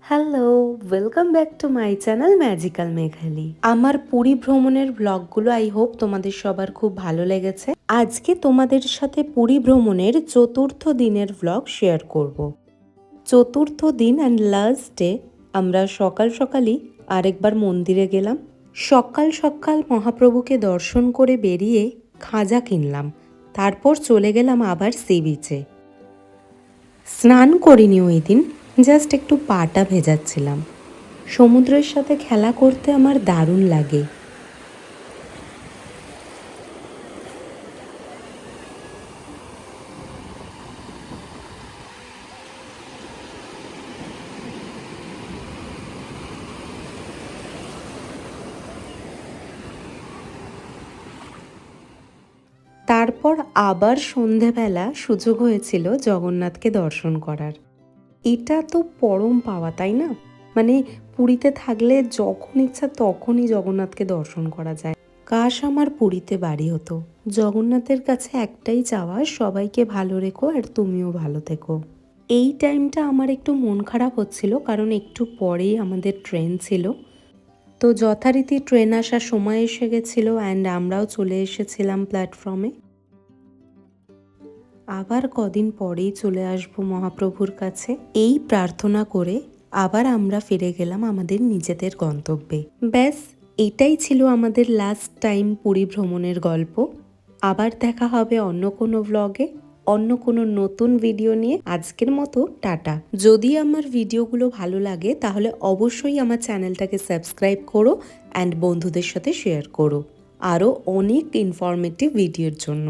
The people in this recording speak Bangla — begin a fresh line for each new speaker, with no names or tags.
Hello, welcome back to my channel magical Meghali. আমার পুরী ভ্রমণের ব্লগগুলো আই হোপ তোমাদের সবার খুব ভালো লেগেছে। আজকে তোমাদের সাথে পুরী ভ্রমণের চতুর্থ দিনের ব্লগ শেয়ার করব। চতুর্থ দিন অ্যান্ড লাস্ট ডে আমরা সকাল সকালই আরেকবার মন্দিরে গেলাম। সকাল সকাল মহাপ্রভুকে দর্শন করে বেরিয়ে খাজা কিনলাম। তারপর চলে গেলাম আবার সি বিচে। স্নান করিনি ওই দিন, জাস্ট একটু পাটা ভেজাচ্ছিলাম। সমুদ্রের সাথে খেলা করতে আমার দারুণ লাগে। তারপর আবার সন্ধেবেলা সুযোগ হয়েছিল জগন্নাথকে দর্শন করার। এটা তো পরম পাওয়া, তাই না? মানে পুরীতে থাকলে যখন ইচ্ছা তখনই জগন্নাথকে দর্শন করা যায়। কাশ আমার পুরীতে বাড়ি হতো। জগন্নাথের কাছে একটাই চাওয়া, সবাইকে ভালো রেখো আর তুমিও ভালো থেকো। এই টাইমটা আমার একটু মন খারাপ হচ্ছিল, কারণ একটু পরেই আমাদের ট্রেন ছিল। তো যথারীতি ট্রেন আসার সময় এসে গেছিলো অ্যান্ড আমরাও চলে এসেছিলাম প্ল্যাটফর্মে। আবার কদিন পরেই চলে আসব মহাপ্রভুর কাছে, এই প্রার্থনা করে আবার আমরা ফিরে গেলাম আমাদের নিজেদের গন্তব্যে। ব্যাস, এটাই ছিল আমাদের লাস্ট টাইম পুরী ভ্রমণের গল্প। আবার দেখা হবে অন্য কোনো ব্লগে, অন্য কোনো নতুন ভিডিও নিয়ে। আজকের মতো টাটা। যদি আমার ভিডিওগুলো ভালো লাগে তাহলে অবশ্যই আমার চ্যানেলটাকে সাবস্ক্রাইব করো অ্যান্ড বন্ধুদের সাথে শেয়ার করো আরও অনেক ইনফরমেটিভ ভিডিওর জন্য।